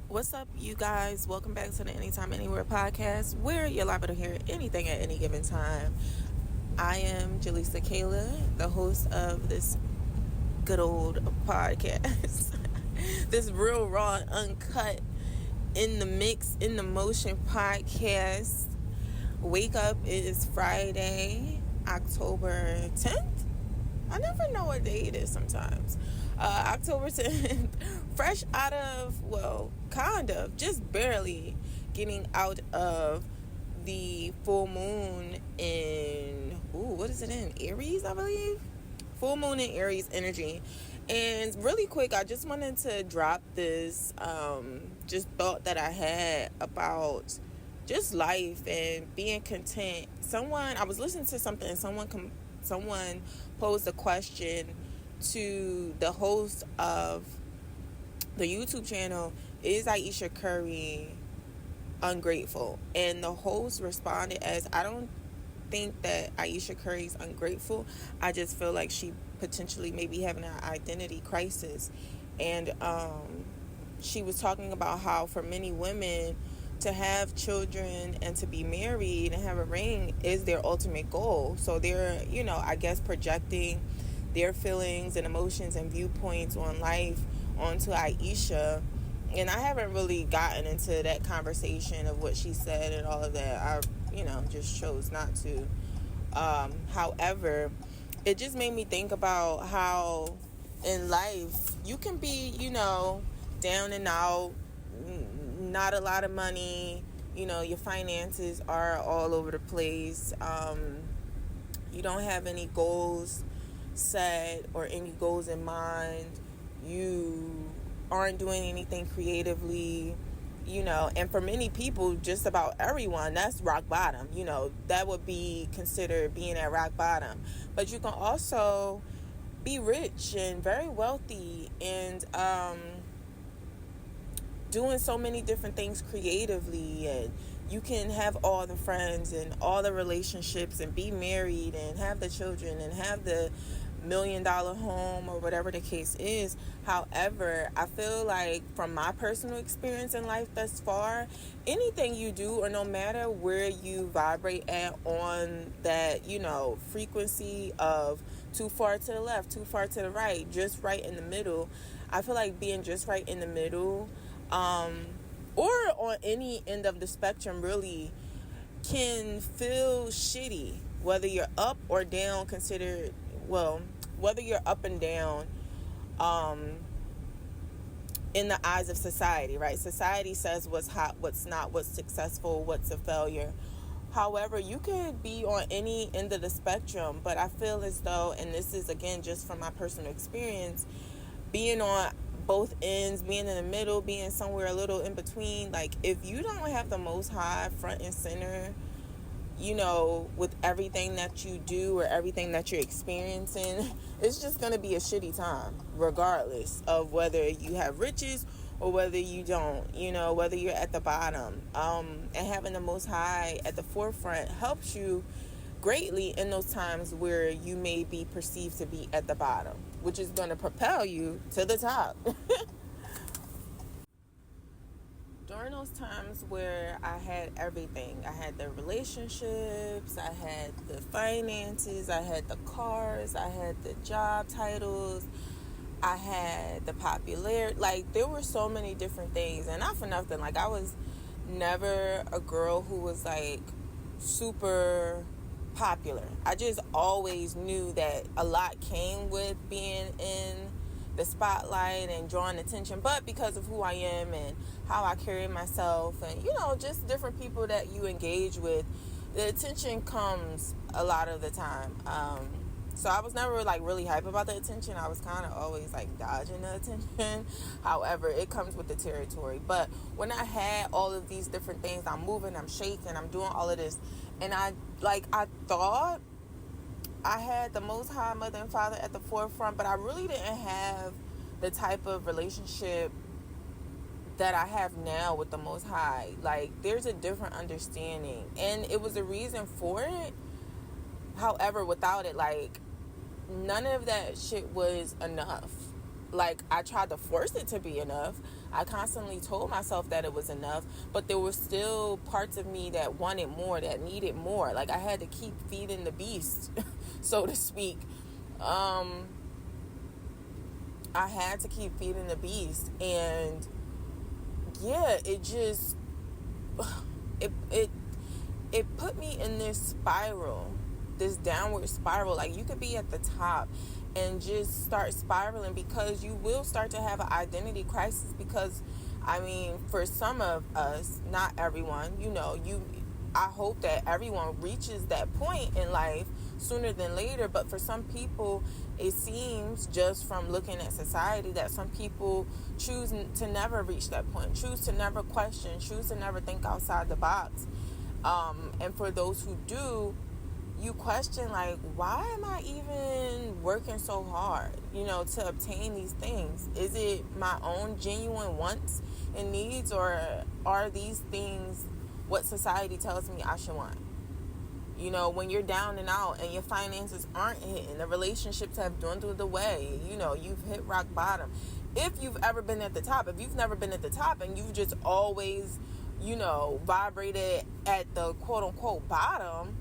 What's up, you guys? Welcome back to the Anytime Anywhere podcast, where you're liable to hear anything at any given time. I am Jaleesa'Kayla, the host of this good old podcast. This real raw, uncut, in the mix, in the motion podcast. Wake up, it is Friday, October 10th. I never know what day it is sometimes. October 10th. Fresh out of, well, kind of, just barely getting out of the full moon in, what is it in? Aries, I believe? Full moon in Aries energy. And really quick, I just wanted to drop this just thought that I had about just life and being content. I was listening to something, and someone posed a question to the host of the YouTube channel: is Ayesha Curry ungrateful? And the host responded as, I don't think that Ayesha Curry's ungrateful. I just feel like she potentially may be having an identity crisis. And she was talking about how for many women, to have children and to be married and have a ring is their ultimate goal. So they're, I guess, projecting their feelings and emotions and viewpoints on life onto Ayesha. And I haven't really gotten into that conversation of what she said and all of that. I, just chose not to. However, it just made me think about how in life you can be, down and out, not a lot of money, your finances are all over the place. You don't have any goals set or any goals in mind. You aren't doing anything creatively, and for many people, just about everyone, that's rock bottom. That would be considered being at rock bottom. But you can also be rich and very wealthy and doing so many different things creatively, and you can have all the friends and all the relationships and be married and have the children and have the $1 million home or whatever the case is. However, I feel like from my personal experience in life thus far, anything you do, or no matter where you vibrate at on that, frequency of too far to the left, too far to the right, just right in the middle, I feel like being just right in the middle, or on any end of the spectrum, really can feel shitty, whether you're up or down, whether you're up and down in the eyes of society, right? Society says what's hot, what's not, what's successful, what's a failure. However, you could be on any end of the spectrum, but I feel as though, and this is again just from my personal experience, being on both ends, being in the middle, being somewhere a little in between, like if you don't have the Most High front and center, with everything that you do or everything that you're experiencing, it's just going to be a shitty time, regardless of whether you have riches or whether you don't, whether you're at the bottom. And having the Most High at the forefront helps you greatly in those times where you may be perceived to be at the bottom, which is going to propel you to the top. During those times where I had everything, I had the relationships, I had the finances, I had the cars, I had the job titles, I had the popularity, like there were so many different things. And not for nothing, like I was never a girl who was like super popular. I just always knew that a lot came with being in the spotlight and drawing attention, but because of who I am and how I carry myself and just different people that you engage with, the attention comes a lot of the time. So I was never like really hype about the attention. I was kind of always like dodging the attention. However, it comes with the territory. But when I had all of these different things, I'm moving, I'm shaking, I'm doing all of this, and I thought I had the Most High Mother and Father at the forefront, but I really didn't have the type of relationship that I have now with the Most High. Like, there's a different understanding, and it was a reason for it. However, without it, like, none of that shit was enough. Like, I tried to force it to be enough. I constantly told myself that it was enough, but there were still parts of me that wanted more, that needed more. Like, I had to keep feeding the beast, so to speak. I had to keep feeding the beast. And yeah, it just, it put me in this spiral, this downward spiral. Like, you could be at the top and just start spiraling, because you will start to have an identity crisis. Because, I mean, for some of us, not everyone, I hope that everyone reaches that point in life sooner than later. But for some people, it seems, just from looking at society, that some people choose to never reach that point, choose to never question, choose to never think outside the box. And for those who do, you question, like, why am I even working so hard, to obtain these things? Is it my own genuine wants and needs, or are these things what society tells me I should want? When you're down and out and your finances aren't hitting, the relationships have dwindled away, you've hit rock bottom. If you've ever been at the top, if you've never been at the top and you've just always, vibrated at the quote-unquote bottom,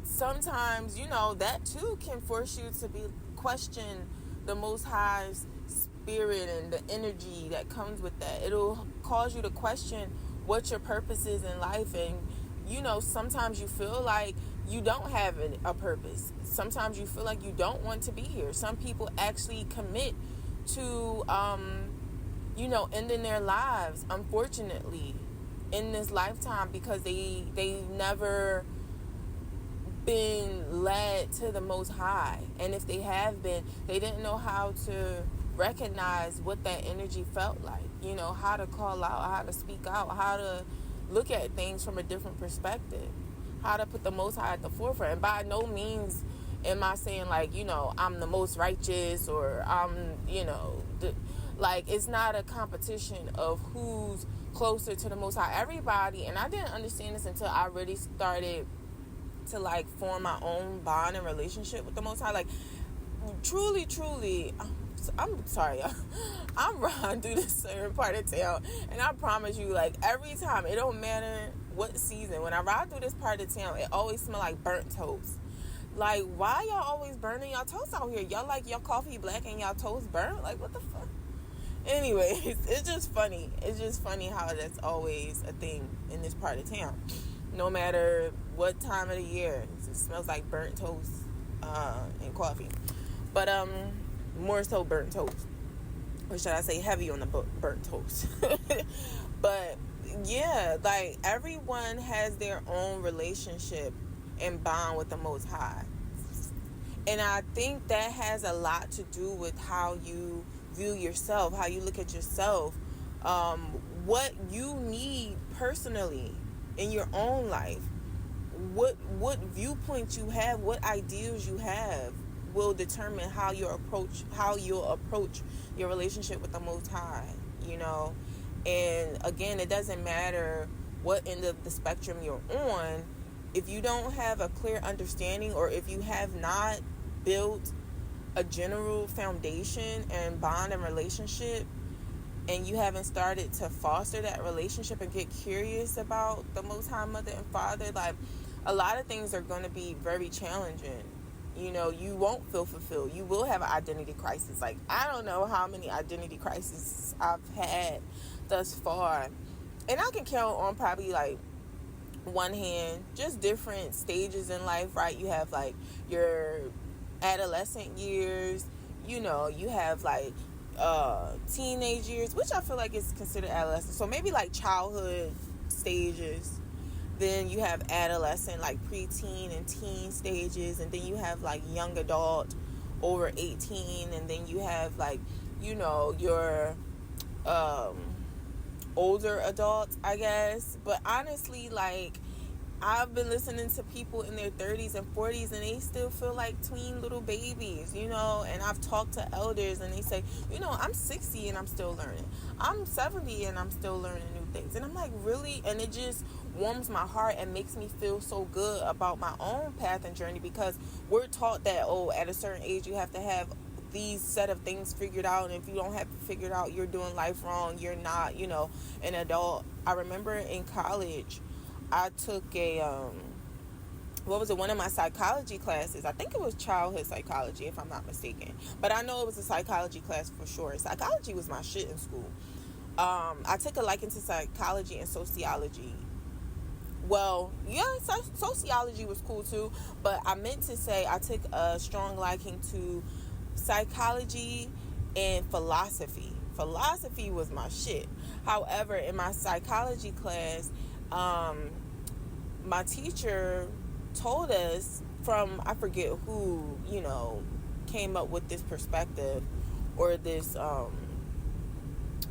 sometimes, that too can force you to question the Most High's spirit and the energy that comes with that. It'll cause you to question what your purpose is in life. And, sometimes you feel like you don't have a purpose. Sometimes you feel like you don't want to be here. Some people actually commit to, ending their lives, unfortunately, in this lifetime, because they never been led to the Most High. And if they have been, they didn't know how to recognize what that energy felt like, how to call out, how to speak out, how to look at things from a different perspective, how to put the Most High at the forefront. And by no means am I saying, like, I'm the most righteous, or I'm, it's not a competition of who's closer to the Most High. Everybody, and I didn't understand this until I really started to, like, form my own bond and relationship with the Most High. Like, truly, I'm sorry, I'm riding through this certain part of town, and I promise you, like, every time, it don't matter what season, when I ride through this part of town, it always smells like burnt toast. Like, why y'all always burning y'all toast out here? Y'all like your coffee black and y'all toast burnt? Like, what the fuck? Anyways, it's just funny. It's just funny how that's always a thing in this part of town. No matter what time of the year, it smells like burnt toast and coffee. But more so burnt toast, or should I say heavy on the burnt toast. But yeah, like, everyone has their own relationship and bond with the Most High, and I think that has a lot to do with how you view yourself, how you look at yourself, what you need personally in your own life, what viewpoints you have, what ideals you have, will determine how you'll approach your relationship with the Most High. And again, it doesn't matter what end of the spectrum you're on. If you don't have a clear understanding, or if you have not built a general foundation and bond and relationship, and you haven't started to foster that relationship and get curious about the Most High Mother and Father, like, a lot of things are going to be very challenging. You won't feel fulfilled. You will have an identity crisis. Like, I don't know how many identity crises I've had thus far, and I can count on probably, like, one hand, just different stages in life, right? You have, like, your adolescent years, you have, like, teenage years, which I feel like is considered adolescent, so maybe like childhood stages. Then you have adolescent, like preteen and teen stages, and then you have, like, young adult over 18, and then you have, like, your older adults, I guess. But honestly, like, I've been listening to people in their 30s and 40s, and they still feel like tween little babies, and I've talked to elders, and they say, I'm 60 and I'm still learning. I'm 70 and I'm still learning new things. And I'm like, really? And it just warms my heart and makes me feel so good about my own path and journey, because we're taught that, at a certain age you have to have these set of things figured out, and if you don't have it figured out, you're doing life wrong. You're not, an adult. I remember in college, I took one of my psychology classes. I think it was childhood psychology, if I'm not mistaken. But I know it was a psychology class for sure. Psychology was my shit in school. I took a liking to psychology and sociology. Well, yeah, sociology was cool too, but I meant to say I took a strong liking to psychology and philosophy. Philosophy was my shit. However, in my psychology class, my teacher told us from, I forget who, came up with this perspective or this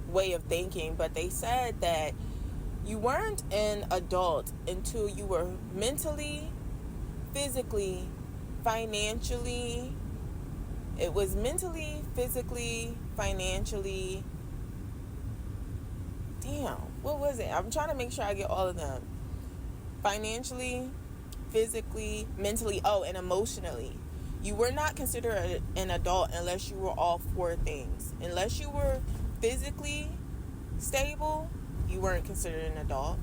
way of thinking, but they said that you weren't an adult until you were mentally, physically, financially. It was mentally, physically, financially. Damn, what was it? I'm trying to make sure I get all of them. Financially, physically, mentally, and emotionally. You were not considered an adult unless you were all four things. Unless you were physically stable, you weren't considered an adult.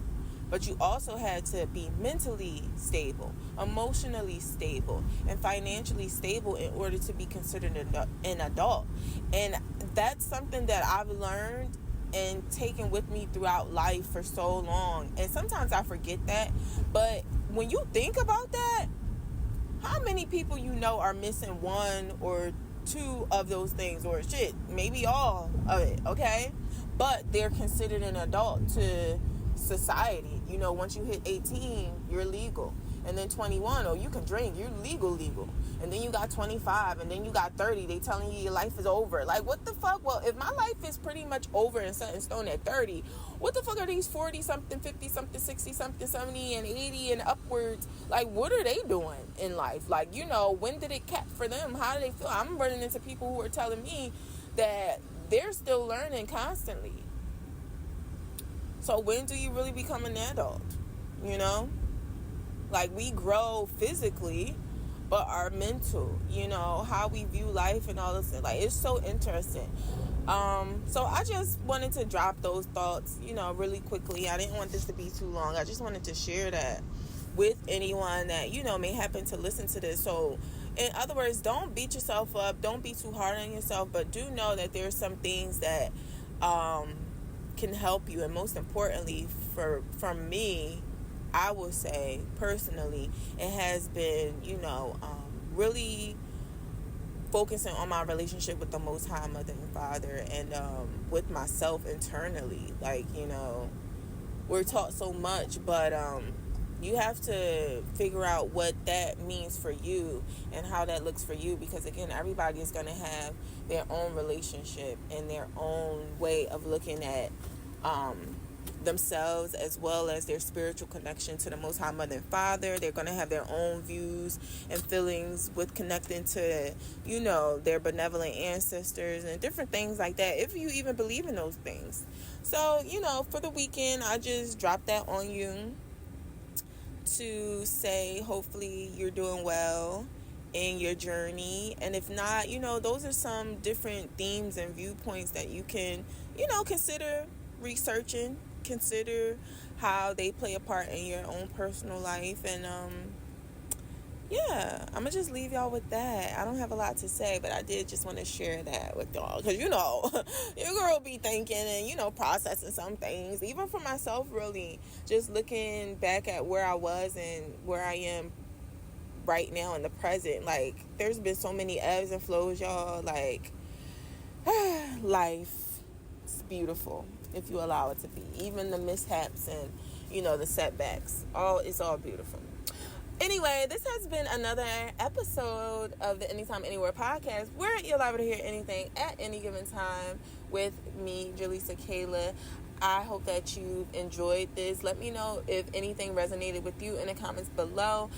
But you also had to be mentally stable, emotionally stable, and financially stable in order to be considered an adult. And that's something that I've learned and taken with me throughout life for so long. And sometimes I forget that. But when you think about that, how many people are missing one or two of those things, or shit, maybe all of it, okay? But they're considered an adult to society. Once you hit 18, you're legal. And then 21, you can drink, you're legal. And then you got 25, and then you got 30, they telling you your life is over. Like, what the fuck? Well, if my life is pretty much over and set in stone at 30, what the fuck are these 40-something, 50-something, 60-something, 70 and 80 and upwards? Like, what are they doing in life? Like, when did it cap for them? How do they feel? I'm running into people who are telling me that they're still learning constantly. So when do you really become an adult? Like, we grow physically, but our mental, how we view life and all this, like, it's so interesting. So I just wanted to drop those thoughts, really quickly. I didn't want this to be too long. I just wanted to share that with anyone that, may happen to listen to this. So, in other words, don't beat yourself up. Don't be too hard on yourself. But do know that there's some things that can help you. And most importantly, from me, I will say personally, it has been, really focusing on my relationship with the Most High Mother and Father, and with myself internally. Like, we're taught so much, but you have to figure out what that means for you and how that looks for you, because again, everybody is going to have their own relationship and their own way of looking at themselves, as well as their spiritual connection to the Most High Mother and Father. They're going to have their own views and feelings with connecting to, their benevolent ancestors and different things like that, if you even believe in those things. So, for the weekend, I just dropped that on you to say, hopefully you're doing well in your journey. And if not, those are some different themes and viewpoints that you can, consider researching, consider how they play a part in your own personal life. And yeah, I'm gonna just leave y'all with that. I don't have a lot to say, but I did just want to share that with y'all, because your girl be thinking and processing some things, even for myself, really just looking back at where I was and where I am right now in the present. Like, there's been so many ebbs and flows, y'all. Like, life is beautiful if you allow it to be. Even the mishaps and the setbacks, it's all beautiful. Anyway, this has been another episode of the Anytime Anywhere podcast, where you're liable to hear anything at any given time with me, Jaleesa'Kayla. I hope that you've enjoyed this. Let me know if anything resonated with you in the comments below.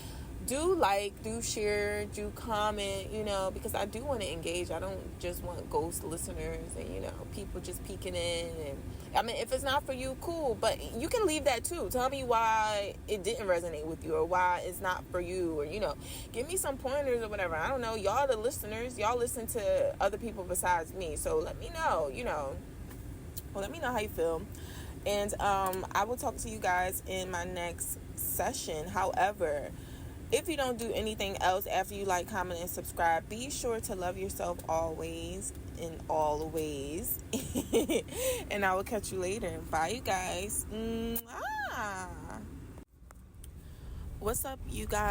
do like, do share, do comment, because I do want to engage. I don't just want ghost listeners and, people just peeking in. And I mean, if it's not for you, cool, but you can leave that too. Tell me why it didn't resonate with you, or why it's not for you, or, give me some pointers or whatever. I don't know. Y'all the listeners, y'all listen to other people besides me. So let me know, let me know how you feel. And I will talk to you guys in my next session. However, if you don't do anything else after you like, comment, and subscribe, be sure to love yourself always, in all ways. And I will catch you later. Bye, you guys. What's up, you guys?